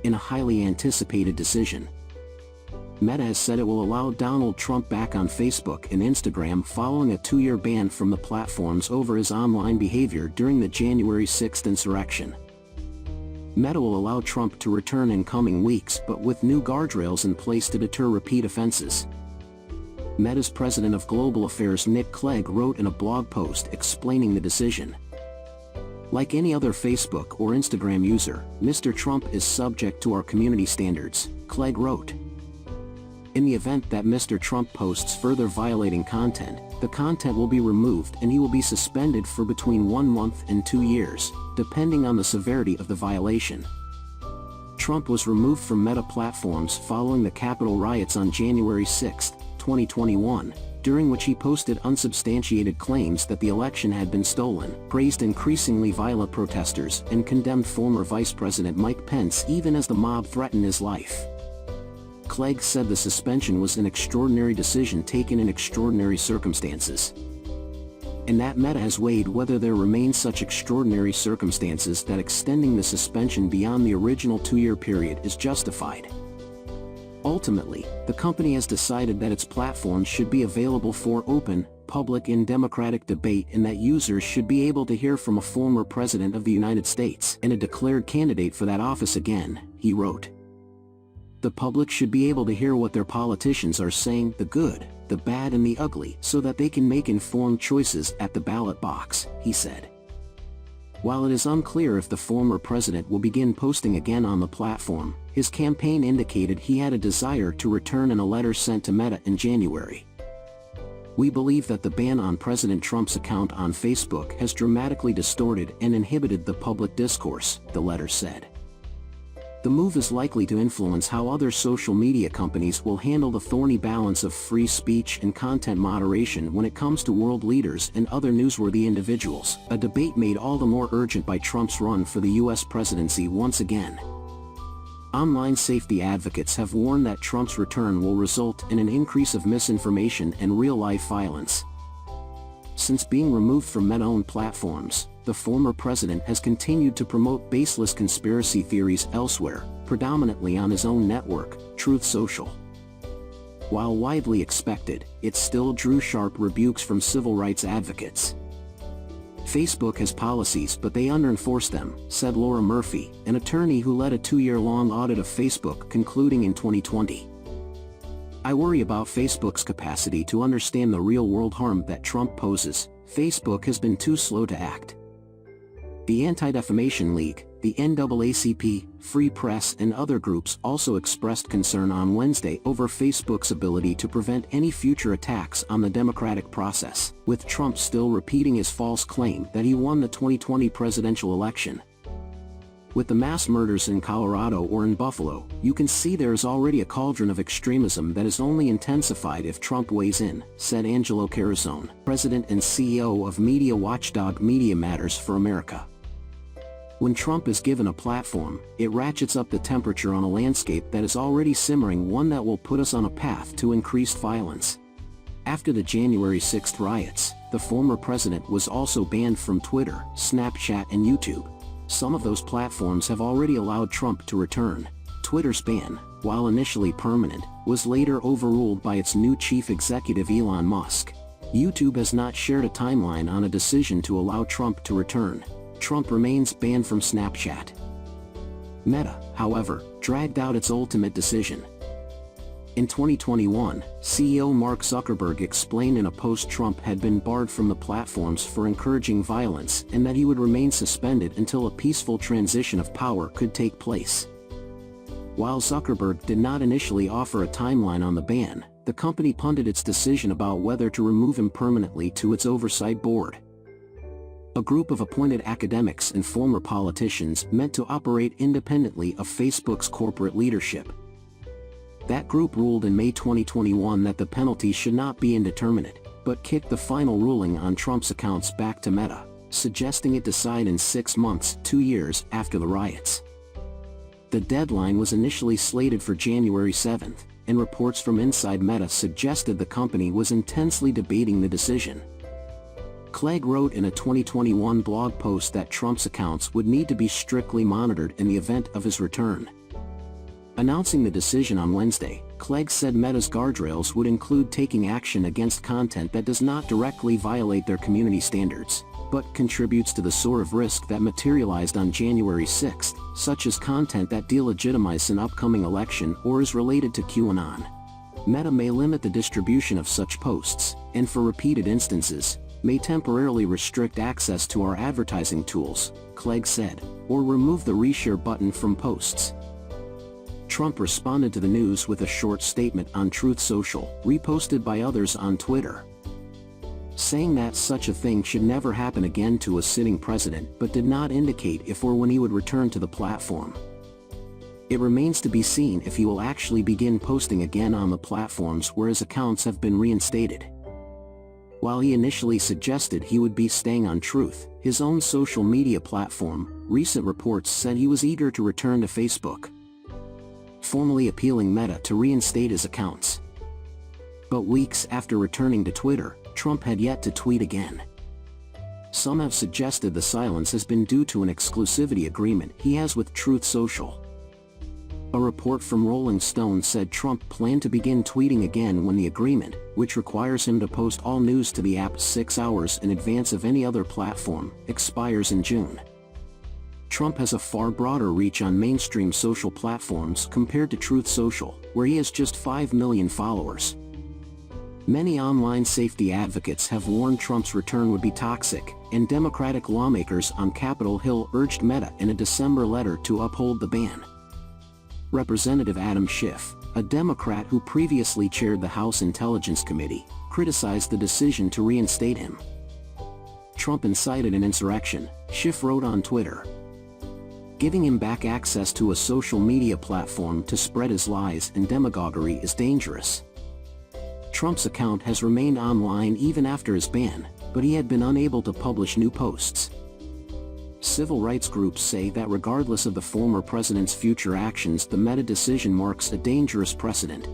in a highly anticipated decision. Meta has said it will allow Donald Trump back on Facebook and Instagram following a 2-year ban from the platforms over his online behavior during the January 6th insurrection. Meta will allow Trump to return in coming weeks, but with new guardrails in place to deter repeat offenses. Meta's president of global affairs Nick Clegg wrote in a blog post explaining the decision. Like any other Facebook or Instagram user, Mr. Trump is subject to our community standards, Clegg wrote. In the event that Mr. Trump posts further violating content, the content will be removed and he will be suspended for between 1 month and 2 years, depending on the severity of the violation. Trump was removed from Meta platforms following the Capitol riots on January 6, 2021, during which he posted unsubstantiated claims that the election had been stolen, praised increasingly violent protesters, and condemned former Vice President Mike Pence even as the mob threatened his life. Clegg said the suspension was an extraordinary decision taken in extraordinary circumstances, and that Meta has weighed whether there remain such extraordinary circumstances that extending the suspension beyond the original 2-year period is justified. Ultimately, the company has decided that its platform should be available for open, public and democratic debate, and that users should be able to hear from a former president of the United States and a declared candidate for that office again, he wrote. The public should be able to hear what their politicians are saying, the good, the bad and the ugly, so that they can make informed choices at the ballot box, he said. While it is unclear if the former president will begin posting again on the platform, his campaign indicated he had a desire to return in a letter sent to Meta in January. We believe that the ban on President Trump's account on Facebook has dramatically distorted and inhibited the public discourse, the letter said. The move is likely to influence how other social media companies will handle the thorny balance of free speech and content moderation when it comes to world leaders and other newsworthy individuals, a debate made all the more urgent by Trump's run for the U.S. presidency once again. Online safety advocates have warned that Trump's return will result in an increase of misinformation and real-life violence. Since being removed from Meta-owned platforms, the former president has continued to promote baseless conspiracy theories elsewhere, predominantly on his own network, Truth Social. While widely expected, it still drew sharp rebukes from civil rights advocates. Facebook has policies but they under-enforce them, said Laura Murphy, an attorney who led a 2-year-long audit of Facebook concluding in 2020. I worry about Facebook's capacity to understand the real-world harm that Trump poses. Facebook has been too slow to act. The Anti-Defamation League, the NAACP, Free Press and other groups also expressed concern on Wednesday over Facebook's ability to prevent any future attacks on the democratic process, with Trump still repeating his false claim that he won the 2020 presidential election. With the mass murders in Colorado or in Buffalo, you can see there is already a cauldron of extremism that is only intensified if Trump weighs in, said Angelo Carusone, president and CEO of media watchdog Media Matters for America. When Trump is given a platform, it ratchets up the temperature on a landscape that is already simmering, one that will put us on a path to increased violence. After the January 6th riots, the former president was also banned from Twitter, Snapchat and YouTube. Some of those platforms have already allowed Trump to return. Twitter's ban, while initially permanent, was later overruled by its new chief executive Elon Musk. YouTube has not shared a timeline on a decision to allow Trump to return. Trump remains banned from Snapchat. Meta, however, dragged out its ultimate decision. In 2021, CEO Mark Zuckerberg explained in a post Trump had been barred from the platforms for encouraging violence and that he would remain suspended until a peaceful transition of power could take place. While Zuckerberg did not initially offer a timeline on the ban, the company punted its decision about whether to remove him permanently to its oversight board. A group of appointed academics and former politicians meant to operate independently of Facebook's corporate leadership. That group ruled in May 2021 that the penalty should not be indeterminate, but kicked the final ruling on Trump's accounts back to Meta, suggesting it decide in 6 months, 2 years, after the riots. The deadline was initially slated for January 7th, and reports from inside Meta suggested the company was intensely debating the decision. Clegg wrote in a 2021 blog post that Trump's accounts would need to be strictly monitored in the event of his return. Announcing the decision on Wednesday, Clegg said Meta's guardrails would include taking action against content that does not directly violate their community standards, but contributes to the sort of risk that materialized on January 6, such as content that delegitimizes an upcoming election or is related to QAnon. Meta may limit the distribution of such posts, and for repeated instances, may temporarily restrict access to our advertising tools, Clegg said, or remove the reshare button from posts. Trump responded to the news with a short statement on Truth Social, reposted by others on Twitter, saying that such a thing should never happen again to a sitting president, but did not indicate if or when he would return to the platform. It remains to be seen if he will actually begin posting again on the platforms where his accounts have been reinstated. While he initially suggested he would be staying on Truth, his own social media platform, recent reports said he was eager to return to Facebook, formally appealing Meta to reinstate his accounts. But weeks after returning to Twitter, Trump had yet to tweet again. Some have suggested the silence has been due to an exclusivity agreement he has with Truth Social. A report from Rolling Stone said Trump planned to begin tweeting again when the agreement, which requires him to post all news to the app 6 hours in advance of any other platform, expires in June. Trump has a far broader reach on mainstream social platforms compared to Truth Social, where he has just 5 million followers. Many online safety advocates have warned Trump's return would be toxic, and Democratic lawmakers on Capitol Hill urged Meta in a December letter to uphold the ban. Representative Adam Schiff, a Democrat who previously chaired the House Intelligence Committee, criticized the decision to reinstate him. Trump incited an insurrection, Schiff wrote on Twitter. Giving him back access to a social media platform to spread his lies and demagoguery is dangerous. Trump's account has remained online even after his ban, but he had been unable to publish new posts. Civil rights groups say that regardless of the former president's future actions, the Meta decision marks a dangerous precedent.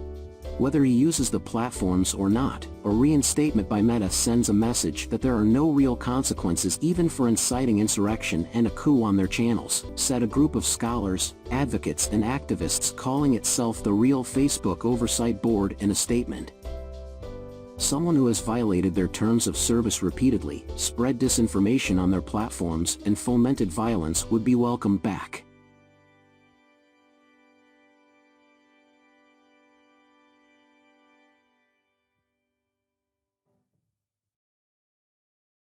Whether he uses the platforms or not, a reinstatement by Meta sends a message that there are no real consequences even for inciting insurrection and a coup on their channels, said a group of scholars, advocates and activists calling itself the Real Facebook Oversight Board in a statement. Someone who has violated their terms of service repeatedly, spread disinformation on their platforms and fomented violence would be welcomed back.